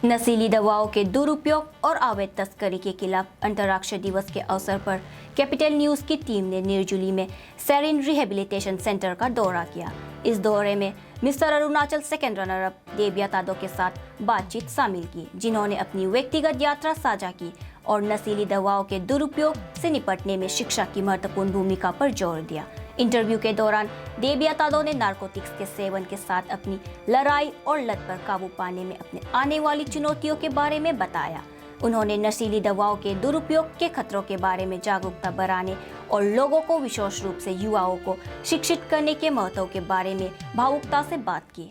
नशीली दवाओं के दुरुपयोग और अवैध तस्करी के खिलाफ अंतर्राष्ट्रीय दिवस के अवसर पर कैपिटल न्यूज़ की टीम ने निर्जुली में सेरिन रिहेबिलिटेशन सेंटर का दौरा किया। इस दौरे में mister Arunachal second runner up Debia Tado के साथ बातचीत शामिल की, जिन्होंने अपनी व्यक्तिगत यात्रा साझा की और नशीली दवाओं के दुरुपयोग से निपटने में शिक्षा की महत्वपूर्ण भूमिका पर जोर दिया। इंटरव्यू के दौरान देबिया तादो ने नारकोटिक्स के सेवन के साथ अपनी लड़ाई और लत पर काबू पाने में अपने आने वाली चुनौतियों के बारे में बताया। उन्होंने नशीली दवाओं के दुरुपयोग के खतरों के बारे में जागरूकता बढ़ाने और लोगों को विशेष रूप से युवाओं को शिक्षित करने के महत्व के बारे में भावुकता से बात की।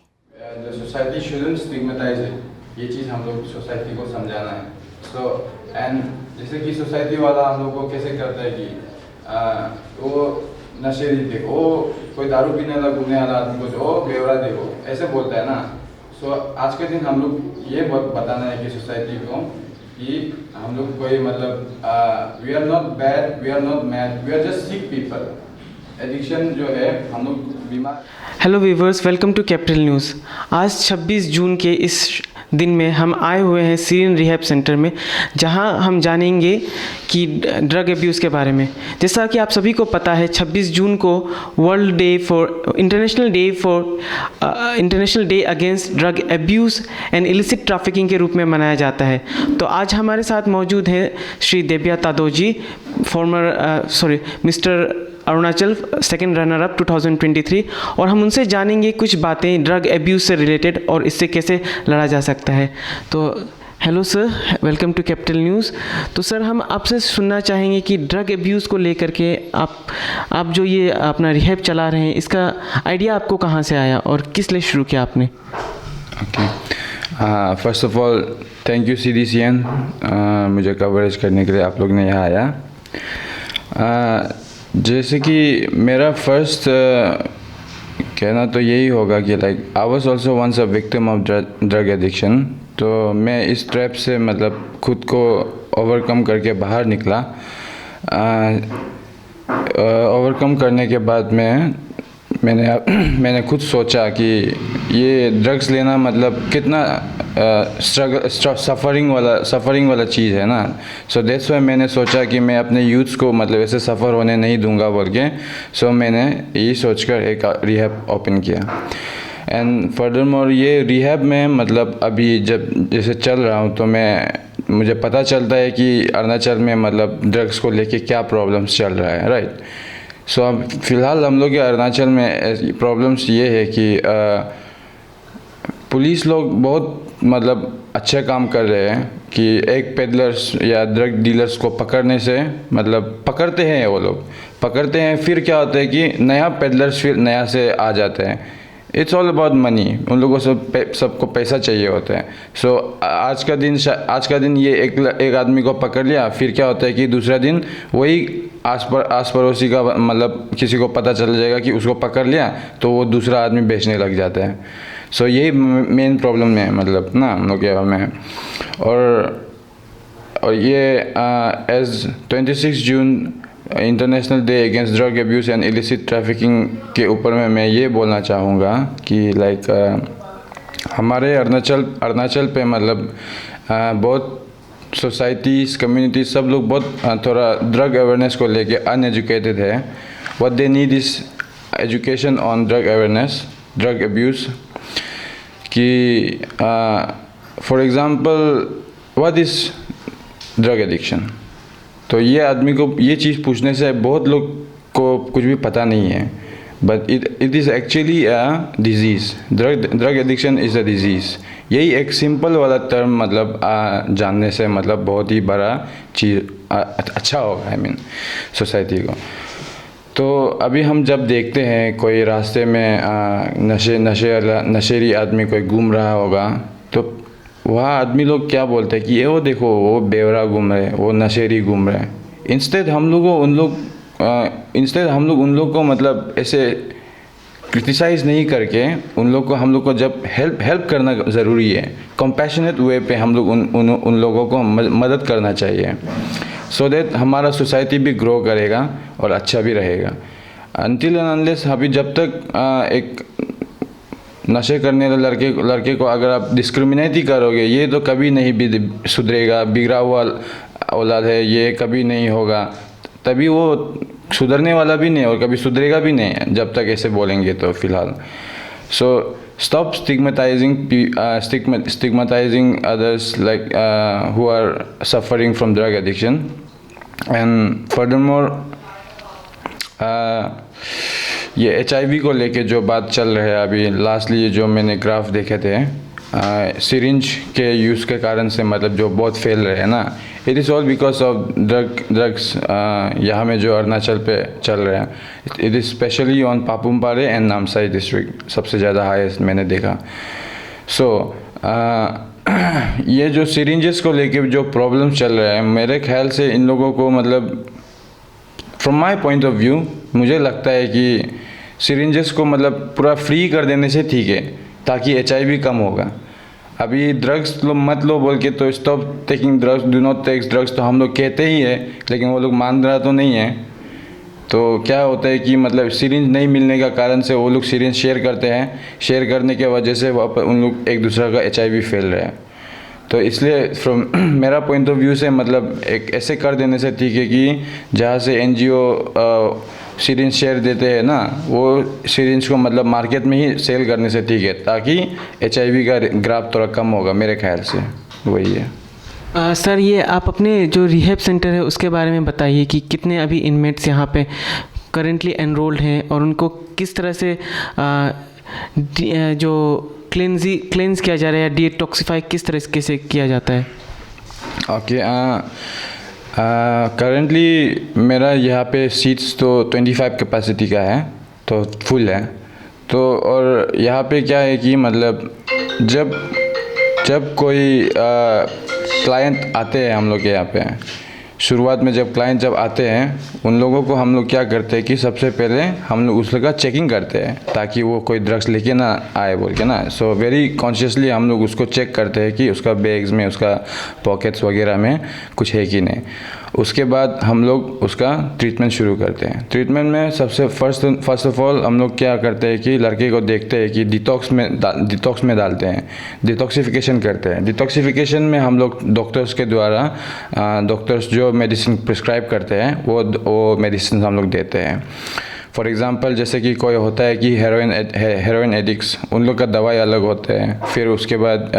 सोसाइटी शुडंट स्टिग्मेटाइज इट, ये चीज़ हम लोग सोसाइटी को समझाना है। एंड जैसे कि सोसाइटी वाला हम लोग को कैसे करता है कि वो नशेड़ी थे, वो कोई दारू पीने वाला घूमने वाला आदमी को जो बेवरा देखो ऐसे बोलता है ना। आज के दिन हम लोग ये बताना है कि सोसाइटी को कि हम लोग कोई मतलब we are not bad, we are not mad, we are just sick people. Addiction जो है हम लोग बीमार। Hello viewers, welcome to Capital News. आज 26 जून के इस दिन में हम आए हुए हैं सीरियन रिहैब सेंटर में, जहां हम जानेंगे कि ड्रग अब्यूज़ के बारे में। जैसा कि आप सभी को पता है, 26 जून को international day against drug abuse and illicit trafficking के रूप में मनाया जाता है। तो आज हमारे साथ मौजूद हैं Shri Debia Tado ji, mister Arunachal second runner up 2023, और हम उनसे जानेंगे कुछ बातें ड्रग अब्यूज़ से रिलेटेड और इससे कैसे लड़ा जा सकता है। तो hello sir, welcome to Capital News. तो सर, हम आपसे सुनना चाहेंगे कि ड्रग अब्यूज़ को लेकर के आप जो ये अपना रिहैब चला रहे हैं, इसका आइडिया आपको कहाँ से आया और किस लिए शुरू किया आपने? Okay, first of all thank you CDCN मुझे कवरेज करने के लिए आप लोग ने यहाँ आया। जैसे कि मेरा फर्स्ट कहना तो यही होगा कि like I was also once a victim of drug addiction. तो मैं इस ट्रैप से मतलब खुद को ओवरकम करके बाहर निकला। ओवरकम करने के बाद मैंने खुद सोचा कि ये ड्रग्स लेना मतलब कितना सफ़रिंग वाला चीज़ है ना। सो दैट्स वाई मैंने सोचा कि मैं अपने यूथ्स को मतलब ऐसे सफ़र होने नहीं दूंगा बोल के। सो मैंने यही सोचकर एक रिहैब ओपन किया। एंड फर्दरमोर ये रिहैब में मतलब अभी जब जैसे चल रहा हूँ तो मुझे पता चलता है कि अरुणाचल में मतलब ड्रग्स को लेके क्या प्रॉब्लम्स चल रहा है, राइट। सो अब फ़िलहाल हम लोग के अरुणाचल में प्रॉब्लम्स ये है कि पुलिस लोग बहुत मतलब अच्छे काम कर रहे हैं कि एक पेडलर्स या ड्रग डीलर्स को पकड़ने से मतलब पकड़ते हैं, वो लोग पकड़ते हैं, फिर क्या होता है कि नया पेडलर्स फिर नया से आ जाते हैं। इट्स ऑल अबाउट मनी, उन लोगों को सबको पैसा चाहिए होता है। सो आज का दिन ये एक आदमी को पकड़ लिया, फिर क्या होता है कि दूसरा दिन वही आस पड़ोसी का मतलब किसी को पता चल जाएगा कि उसको पकड़ लिया, तो वो दूसरा आदमी बेचने लग जाता है। सो यही मेन प्रॉब्लम है मतलब ना हम लोग के में। और ये as 26 June international day against drug abuse and illicit trafficking के ऊपर में मैं ये बोलना चाहूँगा कि लाइक हमारे अरुणाचल पे मतलब बहुत सोसाइटीज़, कम्युनिटीज़, सब लोग बहुत थोड़ा ड्रग अवेयरनेस को लेके अनएजुकेटेड है। What they need is education on drug awareness, drug abuse कि for example what is drug addiction. तो ये आदमी को ये चीज़ पूछने से बहुत लोग को कुछ भी पता नहीं है, but it is actually a disease. Drug addiction is a disease. यही एक सिंपल वाला टर्म मतलब जानने से मतलब बहुत ही बड़ा चीज़ अच्छा होगा आई मीन सोसाइटी को। तो अभी हम जब देखते हैं कोई रास्ते में नशेरी आदमी कोई घूम रहा होगा, तो वह आदमी लोग क्या बोलते हैं कि ये वो देखो वो बेवरा घूम रहे, वो नशेरी घूम रहे। इंस्टेड हम लोग उन लोग को मतलब ऐसे क्रिटिसाइज़ नहीं करके हम लोग को जब हेल्प करना ज़रूरी है। कंपैशनेट वे पे हम लोग उन लोगों को मदद करना चाहिए, सो दैट हमारा सोसाइटी भी ग्रो करेगा और अच्छा भी रहेगा। अनटिल एंड अनलेस अभी जब तक एक नशे करने वाले लड़के को अगर आप डिस्क्रिमिनेट ही करोगे, ये तो कभी नहीं भी सुधरेगा, बिगड़ा हुआ औलाद है, ये कभी नहीं होगा, तभी वो सुधरने वाला भी नहीं और कभी सुधरेगा भी नहीं जब तक ऐसे बोलेंगे तो फ़िलहाल. So stop stigmatizing others like who are suffering from drug addiction. And furthermore, ये HIV को लेके जो बात चल रहा है अभी लास्टली जो मैंने ग्राफ देखे थे, सिरिंज के यूज़ के कारण से मतलब जो बहुत फैल रहे हैं ना, it is all because of drugs यहाँ में जो अरुणाचल पे चल रहे हैं. It is specially on Papum Pare and Namsai district सबसे ज़्यादा हाईएस्ट मैंने देखा. सो ये जो सिरिंजेस को लेके जो प्रॉब्लम चल रहा है, मेरे ख्याल से इन लोगों को मतलब from my point of view मुझे लगता है कि सिरिंजेस को मतलब पूरा फ्री कर देने से ठीक है, ताकि HIV कम होगा. अभी ड्रग्स लो मत लो बोल के तो stop taking drugs, do not take drugs तो हम लोग कहते ही है, लेकिन वो लोग मान रहा तो नहीं है. तो क्या होता है कि मतलब सिरिंज नहीं मिलने का कारण से वो लोग सिरिंज शेयर करते हैं, शेयर करने के वजह से उन लोग एक दूसरे का HIV फैल रहे हैं. तो इसलिए फ्रॉम मेरा पॉइंट ऑफ व्यू से मतलब एक ऐसे कर देने से ठीक है कि जहाँ से NGO सिरिंज शेयर देते हैं ना, वो सिरिंज को मतलब मार्केट में ही सेल करने से ठीक है, ताकि HIV का ग्राफ थोड़ा कम होगा मेरे ख्याल से. वही है. सर, ये आप अपने जो रिहैब सेंटर है उसके बारे में बताइए कि कितने अभी इनमेट्स यहाँ पे करेंटली एनरोल्ड हैं और उनको किस तरह से जो क्लेंस किया जा रहा है या डिटॉक्सिफाई किस तरीके से किया जाता है. ओके, करेंटली मेरा यहाँ पे सीट्स तो 25 कैपेसिटी का है, तो फुल है. तो और यहाँ पे क्या है कि मतलब जब कोई क्लाइंट आते हैं हम लोग के यहाँ पे, शुरुआत में जब क्लाइंट जब आते हैं उन लोगों को हम लोग क्या करते हैं कि सबसे पहले हम लोग उसका चेकिंग करते हैं, ताकि वो कोई ड्रग्स लेके ना आए बोल के ना. सो वेरी कॉन्शियसली हम लोग उसको चेक करते हैं कि उसका बैग्स में, उसका पॉकेट्स वगैरह में कुछ है कि नहीं. उसके बाद हम लोग उसका ट्रीटमेंट शुरू करते हैं. ट्रीटमेंट में सबसे फर्स्ट ऑफ ऑल हम लोग क्या करते हैं कि लड़के को देखते हैं कि डिटॉक्स में डालते हैं, डिटॉक्सिफिकेशन करते हैं. डिटॉक्सिफिकेशन में हम लोग डॉक्टर्स के द्वारा डॉक्टर्स जो मेडिसिन प्रिस्क्राइब करते हैं वो मेडिसिन हम लोग देते हैं. फॉर एग्ज़ाम्पल जैसे कि कोई होता है कि हेरोइन एडिक्ट्स, उन लोग का दवाई अलग होते हैं. फिर उसके बाद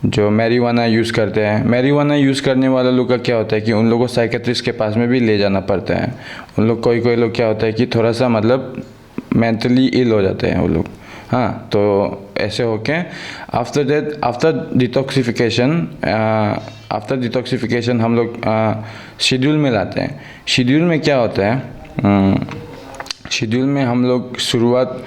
जो मैरिवाना यूज़ करते हैं, मैरिवाना यूज़ करने वाला लोग का क्या होता है कि उन लोगों को साइकेट्रिस्ट के पास में भी ले जाना पड़ता है. उन लोग कोई लोग क्या होता है कि थोड़ा सा मतलब मेंटली इल हो जाते हैं वो लोग. हाँ, तो ऐसे होके आफ्टर डिटॉक्सिफिकेशन हम लोग शेड्यूल में लाते हैं. शेड्यूल में क्या होता है, शेड्यूल में हम लोग शुरुआत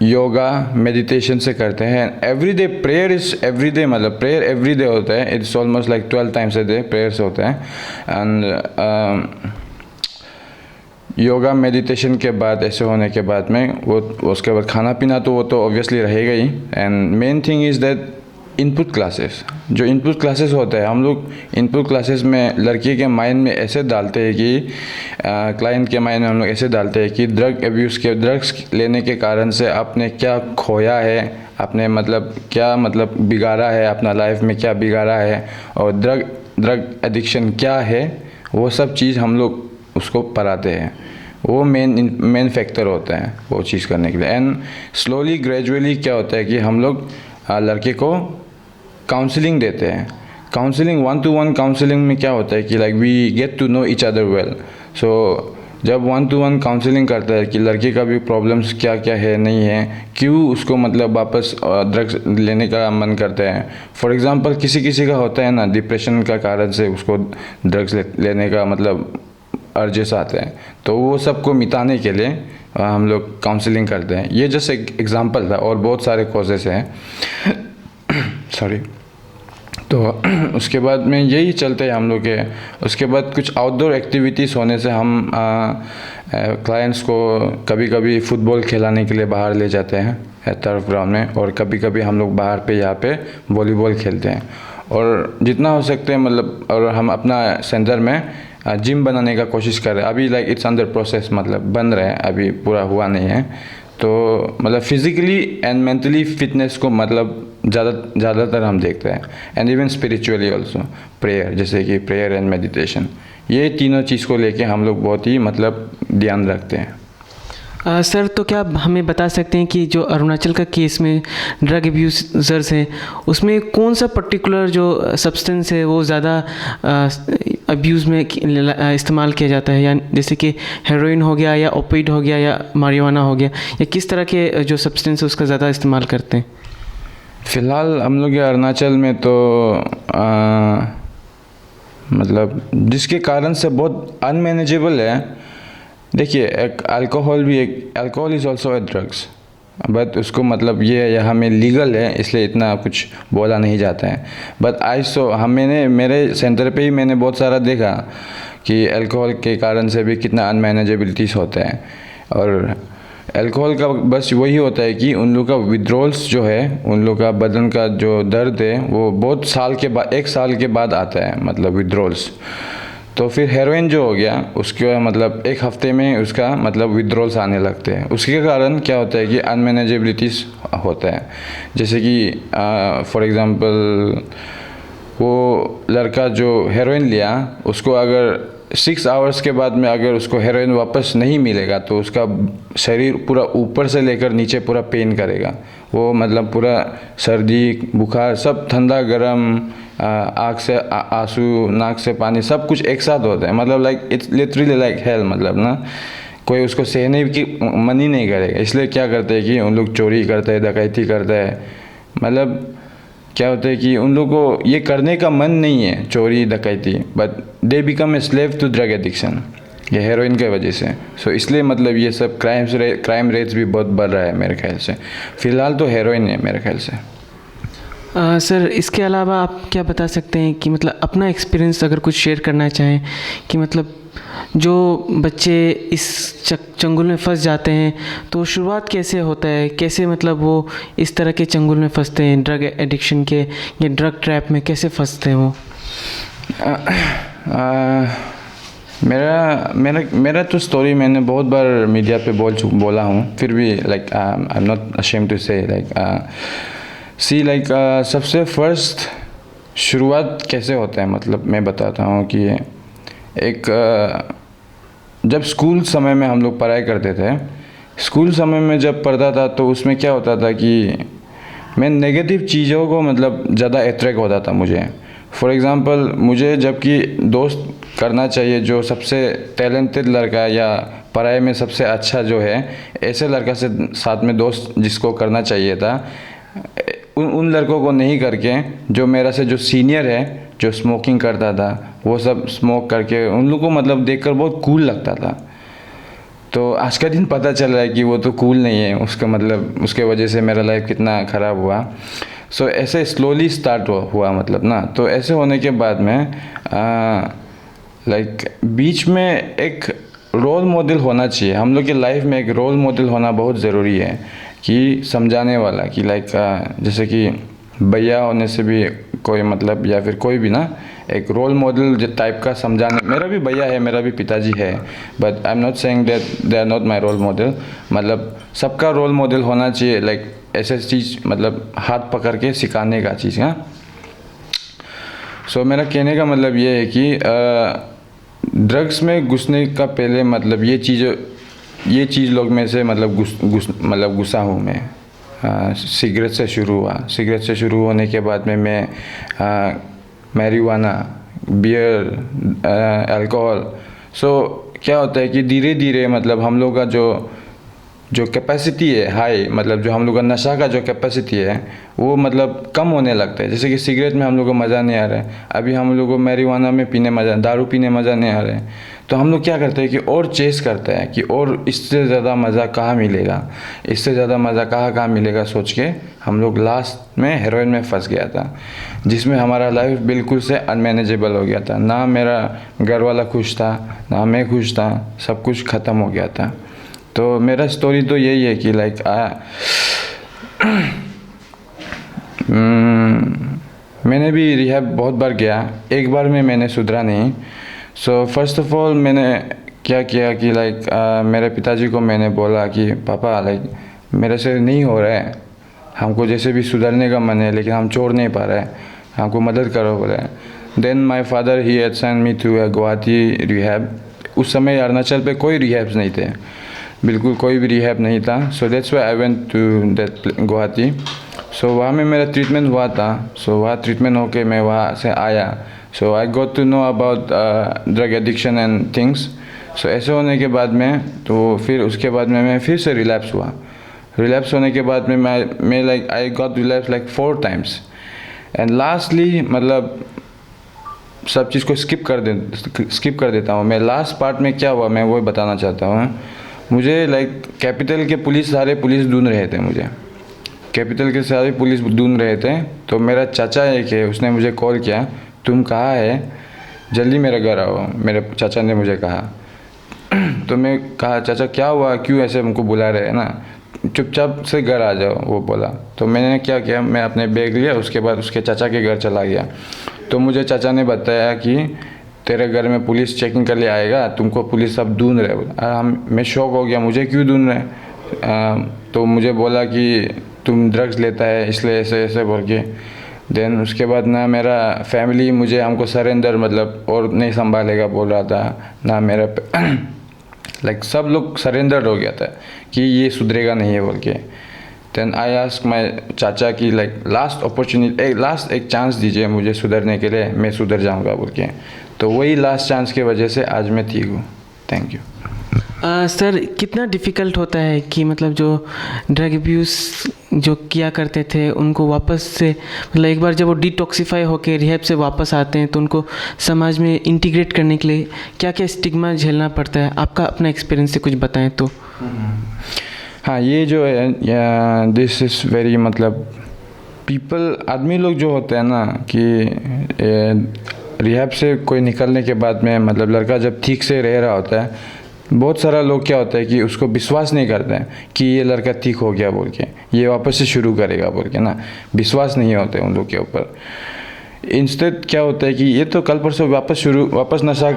योगा मेडिटेशन से करते हैं. एवरीडे प्रेयर इज़ एवरीडे, मतलब प्रेयर एवरीडे होता है. It's almost like 12 times a day prayers होते हैं. एंड योगा मेडिटेशन के बाद ऐसे होने के बाद में वो उसके बाद खाना पीना तो वो तो ऑब्वियसली रहेगा ही. And main thing is that input classes, जो इनपुट क्लासेस होते हैं, हम लोग इनपुट क्लासेस में लड़की के माइंड में ऐसे डालते हैं कि क्लाइंट के माइंड में हम लोग ऐसे डालते हैं कि ड्रग्स लेने के कारण से आपने क्या खोया है, आपने मतलब क्या मतलब बिगाड़ा है, अपना लाइफ में क्या बिगाड़ा है, और ड्रग एडिक्शन क्या है, वो सब चीज़ हम लोग उसको पढ़ाते हैं. वो मेन फैक्टर होता है वो चीज़ करने के लिए. एंड स्लोली ग्रेजुअली क्या होता है कि हम लोग लड़के को काउंसलिंग देते हैं. काउंसलिंग 1-to-1 काउंसलिंग में क्या होता है कि like we get to know each other well. So जब 1-to-1 काउंसलिंग करता है कि लड़के का भी प्रॉब्लम्स क्या क्या है, नहीं है, क्यों उसको मतलब वापस ड्रग्स लेने का मन करता है. फॉर एग्जांपल किसी का होता है ना, डिप्रेशन का कारण से उसको ड्रग्स लेने का मतलब अर्जेस आते हैं. तो वो सबको मिटाने के लिए हम लोग काउंसलिंग करते हैं. ये जस्ट एक एग्जांपल था, और बहुत सारे कॉजेस हैं. सॉरी. तो उसके बाद में यही चलते हैं हम लोग के. उसके बाद कुछ आउटडोर एक्टिविटीज़ होने से हम क्लाइंट्स को कभी कभी फुटबॉल खिलाने के लिए बाहर ले जाते हैं टर्फ ग्राउंड में, और कभी कभी हम लोग बाहर पे यहाँ पे वॉलीबॉल खेलते हैं. और जितना हो सकते हैं मतलब, और हम अपना सेंटर में जिम बनाने का कोशिश कर रहे हैं. अभी लाइक इट्स अंडर प्रोसेस, मतलब बन रहे हैं, अभी पूरा हुआ नहीं है. तो मतलब फिज़िकली एंड मेंटली फिटनेस को मतलब ज़्यादातर हम देखते हैं, and even spiritually also, prayer, जैसे कि प्रेयर एंड मेडिटेशन, ये तीनों चीज़ को लेके हम लोग बहुत ही मतलब ध्यान रखते हैं। सर, तो क्या आप हमें बता सकते हैं कि जो अरुणाचल का केस में ड्रग अब्यूज़र्स हैं, उसमें कौन सा पर्टिकुलर जो सब्सटेंस है वो ज़्यादा अब्यूज़ में इस्तेमाल किया जाता है, या जैसे कि हेरोइन हो गया, या ओपिएड हो गया, या मारिजुआना हो गया, या किस तरह के जो सब्सटेंस है उसका ज़्यादा इस्तेमाल करते हैं? फ़िलहाल हम लोग के अरुणाचल में तो मतलब जिसके कारण से बहुत अनमैनेजेबल है। देखिए, एक alcohol is also a drugs, but उसको मतलब ये यहाँ में लीगल है, इसलिए इतना कुछ बोला नहीं जाता है। बट मैंने मेरे सेंटर पे ही मैंने बहुत सारा देखा कि अल्कोहल के कारण से भी कितना अनमैनेजेबिलिटीज़ होता है। और अल्कोहल का बस वही होता है कि उन लोग का विड्रॉल्स जो है, उन लोग का बदन का जो दर्द है वो बहुत साल के बाद, 1 साल के बाद आता है, मतलब विड्रॉल्स। तो फिर हेरोइन जो हो गया, उसके मतलब 1 हफ्ते में उसका मतलब विड्रॉल्स आने लगते हैं। उसके कारण क्या होता है कि अनमैनेजेबिलिटीज़ होता है। जैसे कि फॉर एग्ज़ाम्पल वो लड़का जो हेरोइन लिया, उसको अगर 6 आवर्स के बाद में अगर उसको हेरोइन वापस नहीं मिलेगा तो उसका शरीर पूरा ऊपर से लेकर नीचे पूरा पेन करेगा। वो मतलब पूरा सर्दी, बुखार, सब ठंडा गर्म, आँख से आंसू, नाक से पानी, सब कुछ एक साथ होता है। मतलब like it's literally like hell, मतलब ना कोई उसको सहने की मन ही नहीं करेगा। इसलिए क्या करते हैं कि उन लोग चोरी करते हैं, डकैती करते हैं। मतलब क्या होता है कि उन लोगों को ये करने का मन नहीं है, चोरी डकैती, but they become a slave to drug addiction, ये हेरोइन के वजह से। सो इसलिए मतलब ये सब क्राइम रेट्स भी बहुत बढ़ रहा है मेरे ख्याल से। फ़िलहाल तो हेरोइन है मेरे ख्याल से। सर, इसके अलावा आप क्या बता सकते हैं कि मतलब अपना एक्सपीरियंस अगर कुछ शेयर करना चाहें कि मतलब जो बच्चे इस चंगुल में फंस जाते हैं तो शुरुआत कैसे होता है, कैसे मतलब वो इस तरह के चंगुल में फंसते हैं, ड्रग एडिक्शन के या ड्रग ट्रैप में कैसे फंसते हैं वो? मेरा तो स्टोरी मैंने बहुत बार मीडिया पे बोला हूँ, फिर भी like I am not ashamed to say like सबसे फर्स्ट शुरुआत कैसे होता है, मतलब मैं बताता हूँ कि एक जब स्कूल समय में हम लोग पढ़ाई करते थे, स्कूल समय में जब पढ़ता था तो उसमें क्या होता था कि मैं नेगेटिव चीज़ों को मतलब ज़्यादा अट्रैक्ट होता था मुझे। फॉर एग्ज़ाम्पल, मुझे जबकि दोस्त करना चाहिए जो सबसे टैलेंटेड लड़का या पढ़ाई में सबसे अच्छा जो है, ऐसे लड़का से साथ में दोस्त जिसको करना चाहिए था, उन लड़कों को नहीं करके जो मेरा से जो सीनियर है, जो स्मोकिंग करता था, वो सब स्मोक करके उन लोगों को मतलब देखकर बहुत कूल लगता था। तो आज का दिन पता चल रहा है कि वो तो कूल नहीं है, उसका मतलब उसके वजह से मेरा लाइफ कितना ख़राब हुआ। सो ऐसे स्लोली स्टार्ट हुआ मतलब ना। तो ऐसे होने के बाद में लाइक बीच में एक रोल मॉडल होना चाहिए। हम लोग के लाइफ में एक रोल मॉडल होना बहुत ज़रूरी है कि समझाने वाला, कि लाइक जैसे कि भैया होने से भी कोई मतलब, या फिर कोई भी ना, एक रोल मॉडल टाइप का समझाने। मेरा भी भैया है, मेरा भी पिताजी है, but I am not saying that they are not my role model. मतलब सबका रोल मॉडल होना चाहिए, लाइक ऐसे चीज़ मतलब हाथ पकड़ के सिखाने का चीज़। हाँ, सो मेरा कहने का मतलब ये है कि ड्रग्स में घुसने का पहले मतलब ये चीज़ लोग में से मतलब घुसा हूँ मैं। सिगरेट से शुरू हुआ। सिगरेट से शुरू होने के बाद में मैं मैरिजुआना, बियर, अल्कोहल। सो क्या होता है कि धीरे धीरे मतलब हम लोग का जो कैपेसिटी है हाई, मतलब जो हम लोग का नशा का जो कैपेसिटी है वो मतलब कम होने लगता है। जैसे कि सिगरेट में हम लोग को मज़ा नहीं आ रहा है, अभी हम लोग को मैरिजुआना में दारू पीने मज़ा नहीं आ रहा है, तो हम लोग क्या करते हैं कि और चेस करते हैं कि और इससे ज़्यादा मज़ा कहाँ मिलेगा, इससे ज़्यादा मज़ा कहाँ मिलेगा सोच के हम लोग लास्ट में हेरोइन में फंस गया था, जिसमें हमारा लाइफ बिल्कुल से अनमैनेजेबल हो गया था। ना मेरा घर वाला खुश था, ना मैं खुश था, सब कुछ ख़त्म हो गया था। तो मेरा स्टोरी तो यही है कि लाइक मैंने भी रिहैब बहुत बार गया, एक बार में मैंने सुधरा नहीं। सो फर्स्ट ऑफ ऑल मैंने क्या किया कि लाइक मेरे पिताजी को मैंने बोला कि पापा लाइक मेरे से नहीं हो रहा है, हमको जैसे भी सुधरने का मन है लेकिन हम छोड़ नहीं पा रहे हैं, हमको मदद करो बोले। Then my father he had send me to Guwahati rehab. उस समय अरुणाचल पे कोई रिहैब्स नहीं थे, बिल्कुल कोई भी रिहैब नहीं था। So that's why I went to that Guwahati. So वहाँ में मेरा ट्रीटमेंट हुआ था। सो वहाँ ट्रीटमेंट होके मैं वहाँ से आया। So I got to know about drug addiction and things. So ऐसे होने के बाद में तो फिर उसके बाद में मैं फिर से रिलैप्स हुआ। रिलैप्स होने के बाद में मैं like I got relapse like 4 times and lastly मतलब सब चीज़ को स्किप कर देता हूँ मैं। लास्ट पार्ट में क्या हुआ मैं वो बताना चाहता हूँ। मुझे लाइक कैपिटल के सारे पुलिस ढूंढ रहे थे मुझे, कैपिटल के सारे पुलिस ढूंढ रहे थे। तो मेरा चाचा एक है, उसने मुझे कॉल किया, तुम कहाँ है, जल्दी मेरे घर आओ, मेरे चाचा ने मुझे कहा। तो मैं कहा चाचा क्या हुआ, क्यों ऐसे हमको बुला रहे हैं ना, चुपचाप से घर आ जाओ, वो बोला। तो मैंने क्या किया, मैं अपने बैग लिया, उसके बाद उसके चाचा के घर चला गया। तो मुझे चाचा ने बताया कि तेरे घर में पुलिस चेकिंग कर ले आएगा, तुमको पुलिस सब ढूंढ रहे। मैं शॉक हो गया, मुझे क्यों ढूंढ रहे। तो मुझे बोला कि तुम ड्रग्स लेता है इसलिए ऐसे ऐसे बोल के। देन उसके बाद ना मेरा फैमिली हमको सरेंडर मतलब और नहीं संभालेगा बोल रहा था ना, मेरा लाइक सब लोग सरेंडर हो गया था कि ये सुधरेगा नहीं है बोल के। देन आई आस्क माई चाचा की लाइक लास्ट अपॉर्चुनिटी, लास्ट एक चांस दीजिए मुझे सुधरने के लिए, मैं सुधर जाऊंगा बोल के। तो वही लास्ट चांस की वजह से आज मैं ठीक हूँ। Thank you. सर कितना डिफ़िकल्ट होता है कि मतलब जो ड्रग अब्यूज़ जो किया करते थे उनको वापस से मतलब एक बार जब वो डिटॉक्सिफाई होकर रिहैब से वापस आते हैं तो उनको समाज में इंटीग्रेट करने के लिए क्या क्या स्टिग्मा झेलना पड़ता है, आपका अपना एक्सपीरियंस से कुछ बताएं तो। हाँ, ये जो है दिस इज़ वेरी मतलब पीपल आदमी लोग जो होते हैं ना कि रिहैब से कोई निकलने के बाद में मतलब लड़का जब ठीक से रह रहा होता है, बहुत सारा लोग क्या होता है कि उसको विश्वास नहीं करते हैं कि ये लड़का ठीक हो गया बोल के, ये वापस से शुरू करेगा बोल के ना, विश्वास नहीं होते उन लोग के ऊपर। इंस्टेड क्या होता है कि ये तो कल परसों वापस नशा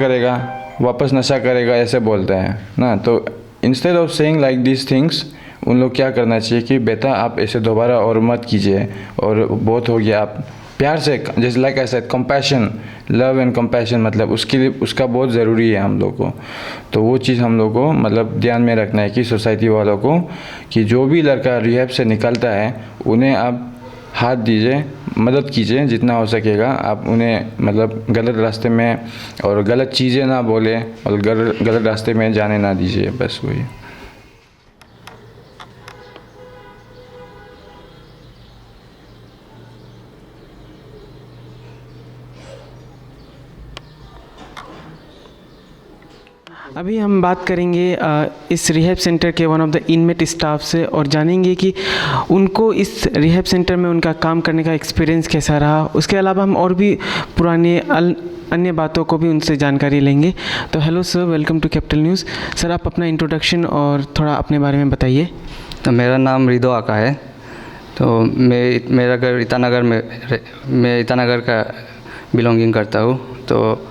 करेगा ऐसे बोलते हैं ना। तो instead of saying like this things, उन लोग क्या करना चाहिए कि बेटा आप ऐसे दोबारा और मत कीजिए, और बहुत हो गया, आप प्यार से, जैसे like I said compassion, love and compassion, मतलब उसके लिए उसका बहुत ज़रूरी है हम लोग को। तो वो चीज़ हम लोग को मतलब ध्यान में रखना है कि सोसाइटी वालों को कि जो भी लड़का रिहैब से निकलता है उन्हें आप हाथ दीजिए, मदद कीजिए जितना हो सकेगा। आप उन्हें मतलब गलत रास्ते में और गलत चीज़ें ना बोले और गलत रास्ते में जाने ना दीजिए, बस वही। अभी हम बात करेंगे इस रिहैब सेंटर के one of the inmate staff से और जानेंगे कि उनको इस रिहैब सेंटर में उनका काम करने का एक्सपीरियंस कैसा रहा। उसके अलावा हम और भी पुराने अन्य बातों को भी उनसे जानकारी लेंगे। तो hello sir, welcome to Capital News. Sir आप अपना इंट्रोडक्शन और थोड़ा अपने बारे में बताइए। तो मेरा नाम रिदो आका है। तो मेरा घर ईटानगर में, मैं ईटानगर का बिलोंगिंग करता हूँ। तो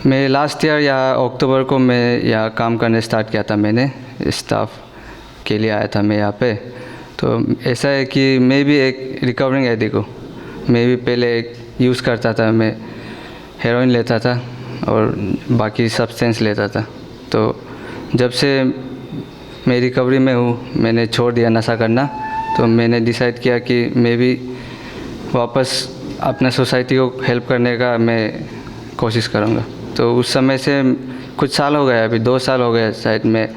मैं लास्ट ईयर या अक्टूबर को मैं यहाँ काम करने स्टार्ट किया था, मैंने स्टाफ के लिए आया था मैं यहाँ पे। तो ऐसा है कि मैं भी एक रिकवरिंग एडिक्ट हूँ। मैं भी पहले एक यूज़ करता था, मैं हेरोइन लेता था और बाकी सब्सटेंस लेता था। तो जब से मैं रिकवरी में हूँ, मैंने छोड़ दिया नशा करना। तो मैंने डिसाइड किया कि मैं भी वापस अपना सोसाइटी को हेल्प करने का मैं कोशिश करूँगा। तो उस समय से कुछ साल हो गए, अभी 2 साल हो गए शायद, मैं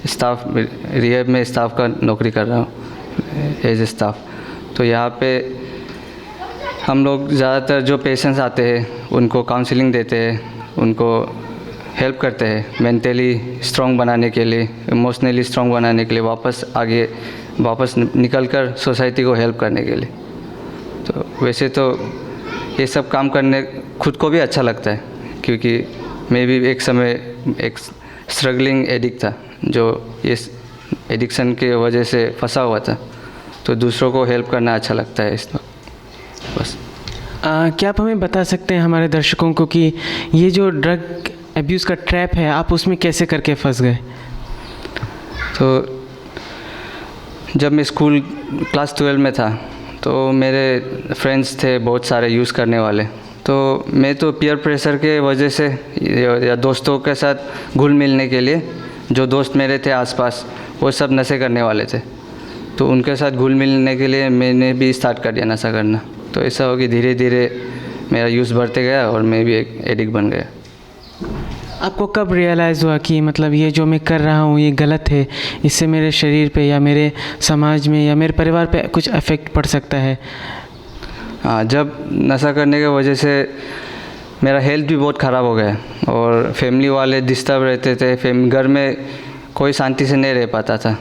स्टाफ रिहैब में स्टाफ का नौकरी कर रहा हूँ एज ए स्टाफ। तो यहाँ पे हम लोग ज़्यादातर जो पेशेंट्स आते हैं उनको काउंसलिंग देते हैं, उनको हेल्प करते हैं मेंटली स्ट्रॉन्ग बनाने के लिए, इमोशनली स्ट्रॉन्ग बनाने के लिए, वापस निकल कर सोसाइटी को हेल्प करने के लिए। तो वैसे तो ये सब काम करने खुद को भी अच्छा लगता है, क्योंकि मैं भी एक समय एक स्ट्रगलिंग एडिक्ट था जो इस एडिक्शन के वजह से फंसा हुआ था। तो दूसरों को हेल्प करना अच्छा लगता है इस वक्त, बस। क्या आप हमें बता सकते हैं हमारे दर्शकों को कि ये जो ड्रग अब्यूज़ का ट्रैप है, आप उसमें कैसे करके फंस गए? तो जब मैं स्कूल क्लास 12 में था तो मेरे फ्रेंड्स थे बहुत सारे यूज़ करने वाले, तो मैं तो पीयर प्रेशर के वजह से या दोस्तों के साथ घुल मिलने के लिए, जो दोस्त मेरे थे आसपास वो सब नशे करने वाले थे, तो उनके साथ घुल मिलने के लिए मैंने भी स्टार्ट कर दिया नशा करना। तो ऐसा हो कि धीरे धीरे मेरा यूज़ बढ़ते गया और मैं भी एक एडिक्ट बन गया। आपको कब रियलाइज़ हुआ कि मतलब ये जो मैं कर रहा हूँ ये गलत है, इससे मेरे शरीर पे या मेरे समाज में या मेरे परिवार पे कुछ इफ़ेक्ट पड़ सकता है? हाँ, जब नशा करने की वजह से मेरा हेल्थ भी बहुत ख़राब हो गया और फैमिली वाले डिस्टर्ब रहते थे। घर में कोई शांति से नहीं रह पाता था,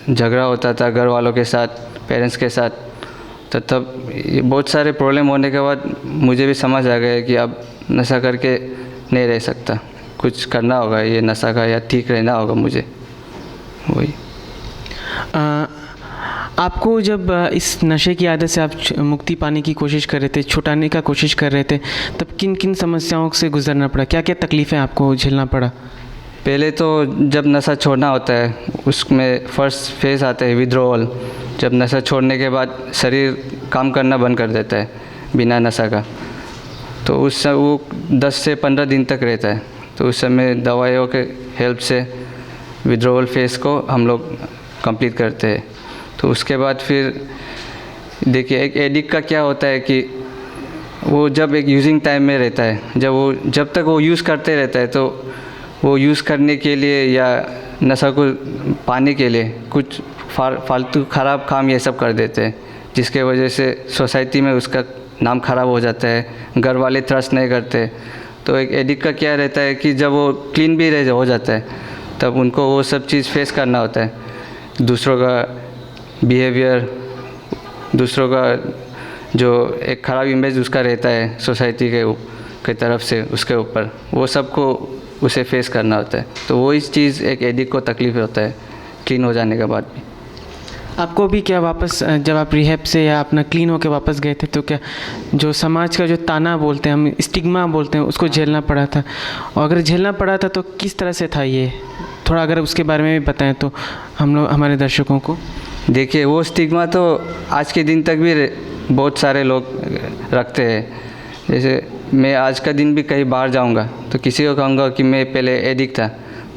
झगड़ा होता था घर वालों के साथ, पेरेंट्स के साथ। तो तब बहुत सारे प्रॉब्लम होने के बाद मुझे भी समझ आ गया कि अब नशा करके नहीं रह सकता, कुछ करना होगा ये नशा का, या ठीक रहना होगा मुझे। वही आपको जब इस नशे की आदत से आप मुक्ति पाने की कोशिश कर रहे थे, छुटाने का कोशिश कर रहे थे, तब किन किन समस्याओं से गुजरना पड़ा, क्या क्या तकलीफ़ें आपको झेलना पड़ा? पहले तो जब नशा छोड़ना होता है उसमें फर्स्ट फेज़ आता है विड्रॉवल। जब नशा छोड़ने के बाद शरीर काम करना बंद कर देता है बिना नशा का, तो उस वो 10 से 15 दिन तक रहता है। तो उस समय दवाइयों के हेल्प से विड्रॉवल फेज़ को हम लोग कंप्लीट करते हैं। तो उसके बाद फिर देखिए एक एडिक्ट का क्या होता है कि वो जब एक यूजिंग टाइम में रहता है, जब तक वो यूज़ करते रहता है, तो वो यूज़ करने के लिए या नशा को पाने के लिए कुछ फालतू ख़राब काम ये सब कर देते हैं, जिसके वजह से सोसाइटी में उसका नाम ख़राब हो जाता है, घर वाले ट्रस्ट नहीं करते। तो एक एडिक्ट का क्या रहता है कि जब वो क्लीन भी हो जाता है तब उनको वो सब चीज़ फेस करना होता है, दूसरों का बिहेवियर, दूसरों का जो एक ख़राब इमेज उसका रहता है सोसाइटी के तरफ से उसके ऊपर, वो सबको उसे फेस करना होता है। तो वो इस चीज़ एक एडिक्ट को तकलीफ़ होता है क्लीन हो जाने के बाद भी। आपको भी क्या वापस जब आप रिहैब से या अपना क्लीन होकर वापस गए थे, तो क्या जो समाज का जो ताना बोलते हैं, हम स्टिग्मा बोलते हैं, उसको झेलना पड़ा था? और अगर झेलना पड़ा था तो किस तरह से था ये, थोड़ा अगर उसके बारे में भी बताएं तो हम लोग, हमारे दर्शकों को। देखिए वो स्टिग्मा तो आज के दिन तक भी बहुत सारे लोग रखते हैं। जैसे मैं आज का दिन भी कहीं बाहर जाऊंगा तो किसी को कहूँगा कि मैं पहले एडिक्ट था,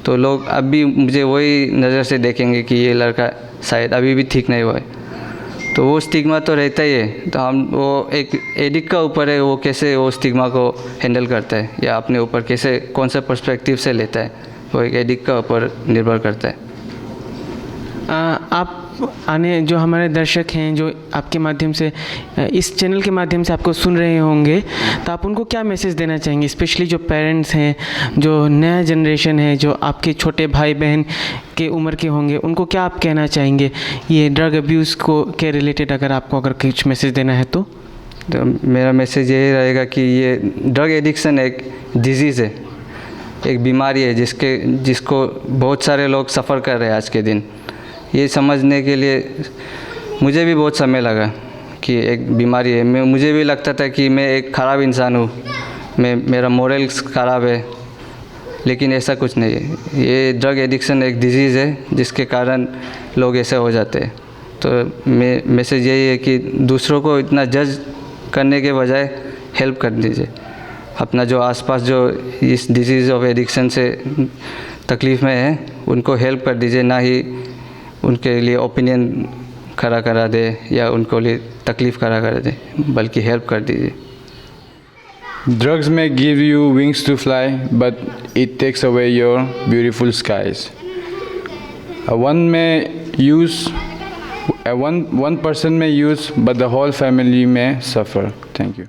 तो लोग अब भी मुझे वही नज़र से देखेंगे कि ये लड़का शायद अभी भी ठीक नहीं हुआ है। तो वो स्टिग्मा तो रहता ही है। तो हम वो एक एडिक्ट का ऊपर है, वो कैसे वो स्टिग्मा को हैंडल करता है या अपने ऊपर कैसे कौन सा पर्सपेक्टिव से लेता है, वो एक एडिक्ट का ऊपर निर्भर करता है। आप आने जो हमारे दर्शक हैं जो आपके माध्यम से, इस चैनल के माध्यम से आपको सुन रहे होंगे, तो आप उनको क्या मैसेज देना चाहेंगे, स्पेशली जो पेरेंट्स हैं, जो नया जनरेशन है, जो आपके छोटे भाई बहन के उम्र के होंगे, उनको क्या आप कहना चाहेंगे ये ड्रग अब्यूज़ को के रिलेटेड, अगर कुछ मैसेज देना है तो? मेरा मैसेज यही रहेगा कि ये ड्रग एडिक्शन एक डिजीज़ है, एक बीमारी है जिसको बहुत सारे लोग सफ़र कर रहे हैं आज के दिन। ये समझने के लिए मुझे भी बहुत समय लगा कि एक बीमारी है। मुझे भी लगता था कि मैं एक ख़राब इंसान हूँ, मेरा मोरल्स ख़राब है, लेकिन ऐसा कुछ नहीं है। ये ड्रग एडिक्शन एक डिजीज़ है जिसके कारण लोग ऐसे हो जाते हैं। तो मैसेज यही है कि दूसरों को इतना जज करने के बजाय हेल्प कर दीजिए। अपना जो आसपास जो इस डिजीज़ ऑफ एडिक्शन से तकलीफ़ में है उनको हेल्प कर दीजिए, ना ही उनके लिए ओपिनियन खड़ा करा दे या उनको लिए तकलीफ़ खड़ा करा दे, बल्कि हेल्प कर दीजिए। Drugs may give you wings to fly, but it takes away your beautiful skies. One person may use, but the whole family may suffer. Thank you.